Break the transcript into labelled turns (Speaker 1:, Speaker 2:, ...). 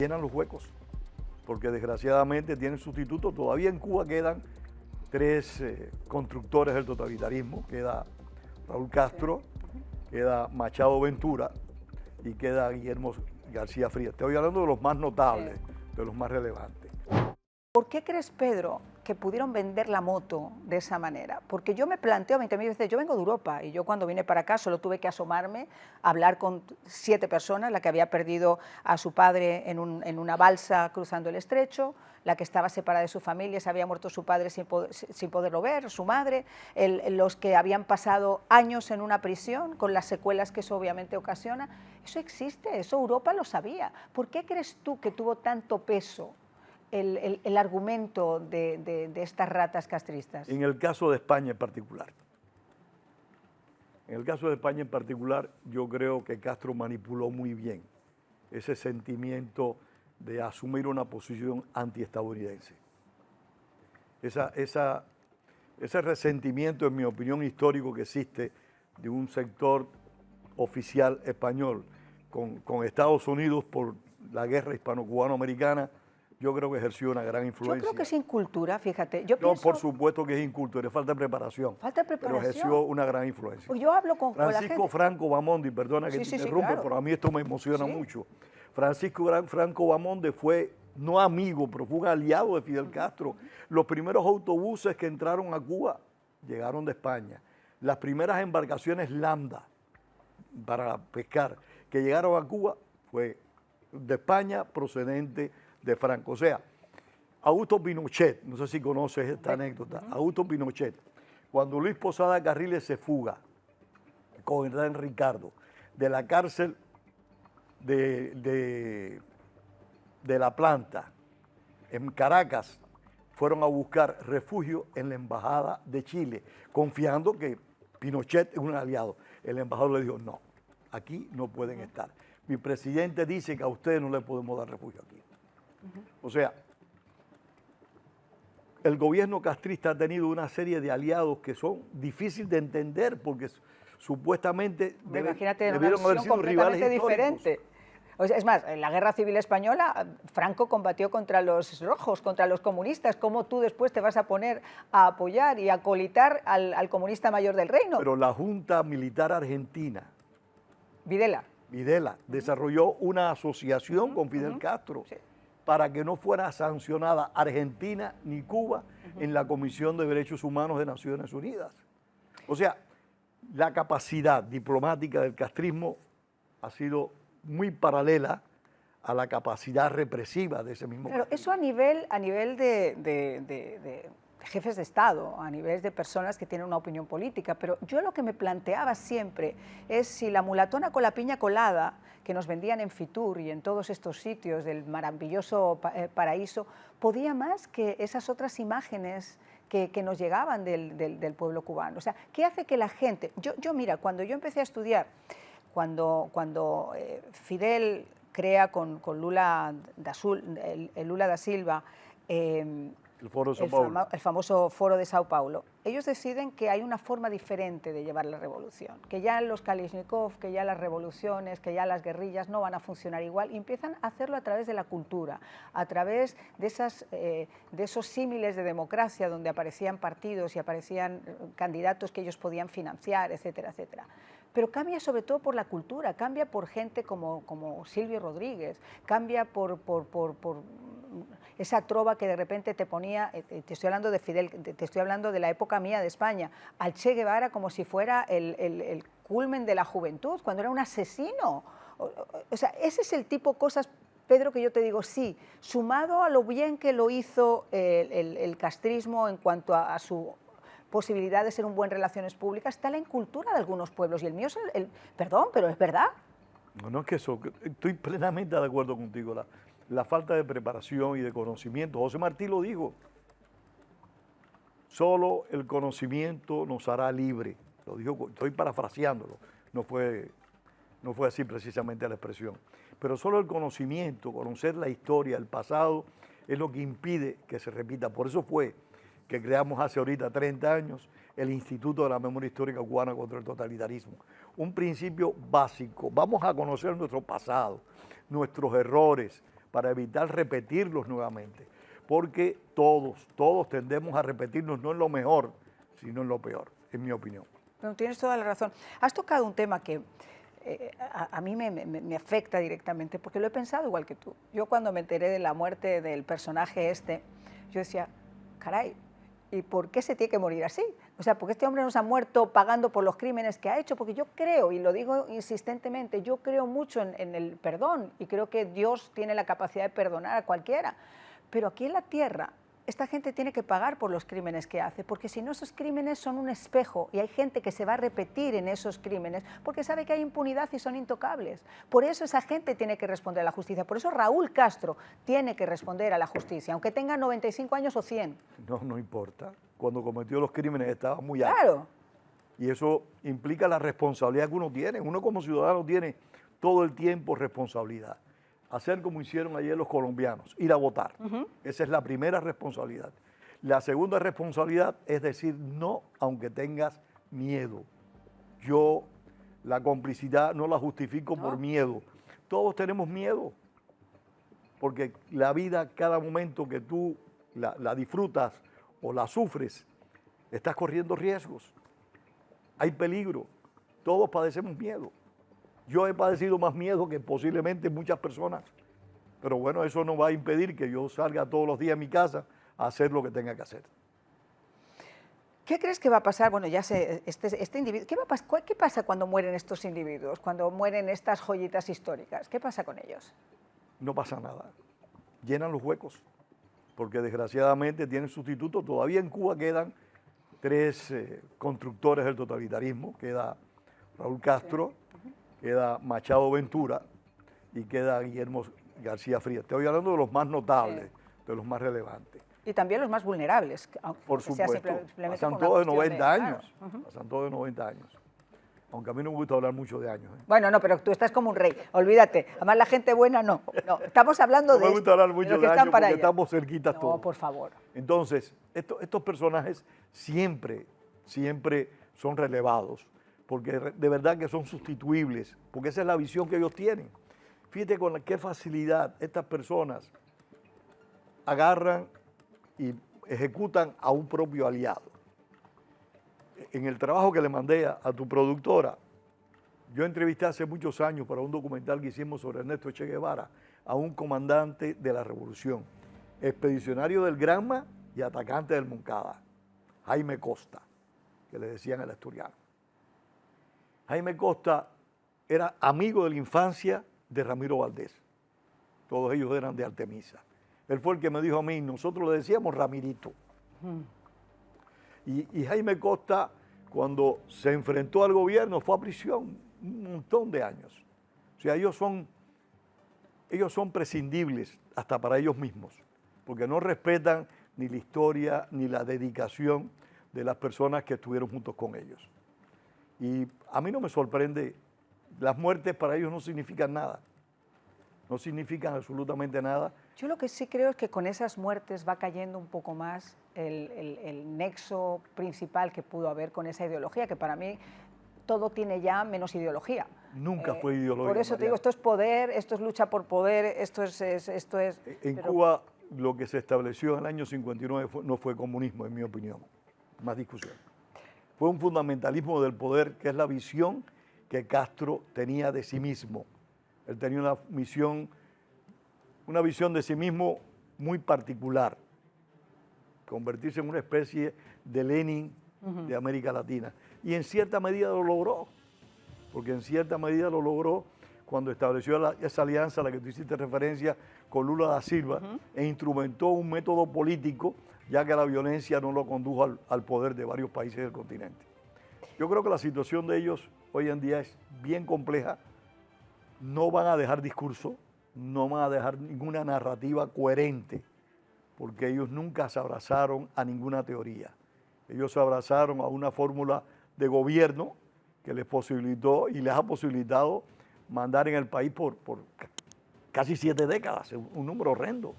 Speaker 1: llenan los huecos, porque desgraciadamente tienen sustitutos. Todavía en Cuba quedan tres constructores del totalitarismo. Queda Raúl Castro, queda Machado Ventura y queda Guillermo García Frías. Estoy hablando de los más notables, de los más relevantes.
Speaker 2: ¿Por qué crees, Pedro, que pudieron vender la moto de esa manera? Porque yo me planteo 20.000 veces, yo vengo de Europa y yo cuando vine para acá solo tuve que asomarme a hablar con 7 personas, la que había perdido a su padre en una balsa cruzando el estrecho, la que estaba separada de su familia, se había muerto su padre sin poderlo ver, su madre, los que habían pasado años en una prisión con las secuelas que eso obviamente ocasiona. Eso existe, eso Europa lo sabía. ¿Por qué crees tú que tuvo tanto peso el argumento de estas ratas castristas?
Speaker 1: En el caso de España en particular. En el caso de España en particular, yo creo que Castro manipuló muy bien ese sentimiento de asumir una posición antiestadounidense. Ese resentimiento, en mi opinión, histórico que existe de un sector oficial español con Estados Unidos por la guerra hispano-cubano-americana, yo creo que ejerció una gran influencia.
Speaker 2: Yo creo que sin cultura, fíjate.
Speaker 1: No, por supuesto que es inculto, le falta preparación.
Speaker 2: Falta preparación.
Speaker 1: Pero ejerció una gran influencia.
Speaker 2: Pues yo hablo con la gente.
Speaker 1: Francisco Franco Bamonde, perdona que te interrumpa,
Speaker 2: claro.
Speaker 1: pero a mí esto me emociona mucho. Francisco Franco Bamonde fue, no amigo, pero fue un aliado de Fidel Castro. Los primeros autobuses que entraron a Cuba llegaron de España. Las primeras embarcaciones Lambda para pescar que llegaron a Cuba fue de España procedente de Franco. O sea, Augusto Pinochet, no sé si conoces esta anécdota, Augusto Pinochet, cuando Luis Posada Carriles se fuga con Hernán Ricardo de la cárcel de La Planta, en Caracas, fueron a buscar refugio en la Embajada de Chile, confiando que Pinochet es un aliado. El embajador le dijo, no, aquí no pueden estar. Mi presidente dice que a ustedes no le podemos dar refugio aquí. O sea, el gobierno castrista ha tenido una serie de aliados que son difíciles de entender porque supuestamente debieron haber sido rivales
Speaker 2: diferente. O sea, es más, en la Guerra Civil Española, Franco combatió contra los rojos, contra los comunistas. ¿Cómo tú después te vas a poner a apoyar y a colitar al comunista mayor del reino?
Speaker 1: Pero la Junta Militar Argentina,
Speaker 2: Videla,
Speaker 1: desarrolló una asociación con Fidel Castro para que no fuera sancionada Argentina ni Cuba en la Comisión de Derechos Humanos de Naciones Unidas. O sea, la capacidad diplomática del castrismo ha sido muy paralela a la capacidad represiva de ese mismo
Speaker 2: Claro, eso a nivel de jefes de Estado, a nivel de personas que tienen una opinión política, pero yo lo que me planteaba siempre es si la mulatona con la piña colada que nos vendían en Fitur y en todos estos sitios del maravilloso paraíso, podía más que esas otras imágenes que nos llegaban del pueblo cubano. O sea, ¿qué hace que la gente... Yo mira, cuando yo empecé a estudiar, cuando Fidel crea con Lula da Silva el famoso Foro de Sao Paulo, ellos deciden que hay una forma diferente de llevar la revolución, que ya los Kalashnikov, que ya las revoluciones, que ya las guerrillas no van a funcionar igual, y empiezan a hacerlo a través de la cultura, a través de esos símiles de democracia donde aparecían partidos y aparecían candidatos que ellos podían financiar, etcétera, etcétera. Pero cambia sobre todo por la cultura, cambia por gente como Silvio Rodríguez, cambia por esa trova que de repente te ponía, te estoy hablando de Fidel, te estoy hablando de la época mía de España, al Che Guevara como si fuera el culmen de la juventud, cuando era un asesino. O sea, ese es el tipo de cosas, Pedro, que yo te digo, sí, sumado a lo bien que lo hizo el castrismo en cuanto a su posibilidad de ser un buen relaciones públicas, está la incultura de algunos pueblos, y el mío es perdón, pero es verdad.
Speaker 1: No, es que eso, estoy plenamente de acuerdo contigo, la falta de preparación y de conocimiento. José Martí lo dijo, solo el conocimiento nos hará libre. Lo dijo, estoy parafraseándolo, no fue así precisamente la expresión. Pero solo el conocimiento, conocer la historia, el pasado, es lo que impide que se repita. Por eso fue que creamos hace ahorita 30 años el Instituto de la Memoria Histórica Cubana contra el Totalitarismo. Un principio básico, vamos a conocer nuestro pasado, nuestros errores, para evitar repetirlos nuevamente. Porque todos tendemos a repetirnos no en lo mejor, sino en lo peor, en mi opinión.
Speaker 2: No, tienes toda la razón. Has tocado un tema que a mí me afecta directamente, porque lo he pensado igual que tú. Yo cuando me enteré de la muerte del personaje este, yo decía, caray, ¿y por qué se tiene que morir así? O sea, porque este hombre nos ha muerto pagando por los crímenes que ha hecho, porque yo creo, y lo digo insistentemente, yo creo mucho en el perdón y creo que Dios tiene la capacidad de perdonar a cualquiera. Pero aquí en la tierra, esta gente tiene que pagar por los crímenes que hace, porque si no, esos crímenes son un espejo y hay gente que se va a repetir en esos crímenes porque sabe que hay impunidad y son intocables. Por eso esa gente tiene que responder a la justicia. Por eso Raúl Castro tiene que responder a la justicia, aunque tenga 95 años o 100.
Speaker 1: No importa. Cuando cometió los crímenes estaba muy alto.
Speaker 2: Claro.
Speaker 1: Y eso implica la responsabilidad que uno tiene. Uno como ciudadano tiene todo el tiempo responsabilidad. Hacer como hicieron ayer los colombianos, ir a votar. Esa es la primera responsabilidad. La segunda responsabilidad es decir no, aunque tengas miedo. Yo la complicidad no la justifico por miedo. Todos tenemos miedo, porque la vida, cada momento que tú la disfrutas o la sufres, estás corriendo riesgos. Hay peligro. Todos padecemos miedo. Yo he padecido más miedo que posiblemente muchas personas, pero bueno, eso no va a impedir que yo salga todos los días a mi casa a hacer lo que tenga que hacer.
Speaker 2: ¿Qué crees que va a pasar? Bueno, ya sé, este individuo, ¿qué pasa cuando mueren estos individuos, cuando mueren estas joyitas históricas? ¿Qué pasa con ellos?
Speaker 1: No pasa nada, llenan los huecos, porque desgraciadamente tienen sustitutos. Todavía en Cuba quedan 3 constructores del totalitarismo, queda Raúl Castro, queda Machado Ventura y queda Guillermo García Frías. Estoy hablando de los más notables, de los más relevantes.
Speaker 2: Y también los más vulnerables.
Speaker 1: Por supuesto, pasan todos de 90 años, pasan todos de 90 años. Aunque a mí no me gusta hablar mucho de años.
Speaker 2: Bueno, no, pero tú estás como un rey, olvídate. Además, la gente buena no, estamos hablando de...
Speaker 1: No me gusta hablar mucho de años porque estamos cerquitas todos.
Speaker 2: No, por favor.
Speaker 1: Entonces, estos personajes siempre son relevados, porque de verdad que son sustituibles, porque esa es la visión que ellos tienen. Fíjate con qué facilidad estas personas agarran y ejecutan a un propio aliado. En el trabajo que le mandé a tu productora, yo entrevisté hace muchos años para un documental que hicimos sobre Ernesto Che Guevara a un comandante de la revolución, expedicionario del Granma y atacante del Moncada, Jaime Costa, que le decían el asturiano. Jaime Costa era amigo de la infancia de Ramiro Valdés. Todos ellos eran de Artemisa. Él fue el que me dijo a mí, nosotros le decíamos Ramirito. Y Jaime Costa, cuando se enfrentó al gobierno, fue a prisión un montón de años. O sea, ellos son prescindibles hasta para ellos mismos, porque no respetan ni la historia ni la dedicación de las personas que estuvieron juntos con ellos. Y a mí no me sorprende, las muertes para ellos no significan nada, no significan absolutamente nada.
Speaker 2: Yo lo que sí creo es que con esas muertes va cayendo un poco más el nexo principal que pudo haber con esa ideología, que para mí todo tiene ya menos ideología.
Speaker 1: Nunca fue ideología.
Speaker 2: Por eso te digo, esto es poder, esto es lucha por poder, esto es...
Speaker 1: En Cuba lo que se estableció en el año 59 no fue comunismo, en mi opinión, más discusión. Fue un fundamentalismo del poder, que es la visión que Castro tenía de sí mismo. Él tenía una visión de sí mismo muy particular, convertirse en una especie de Lenin de América Latina. Y en cierta medida lo logró, porque en cierta medida lo logró cuando estableció esa alianza a la que tú hiciste referencia con Lula da Silva e instrumentó un método político, ya que la violencia no lo condujo al poder de varios países del continente. Yo creo que la situación de ellos hoy en día es bien compleja. No van a dejar discurso, no van a dejar ninguna narrativa coherente, porque ellos nunca se abrazaron a ninguna teoría. Ellos se abrazaron a una fórmula de gobierno que les posibilitó y les ha posibilitado mandar en el país por casi 7 décadas, un número horrendo.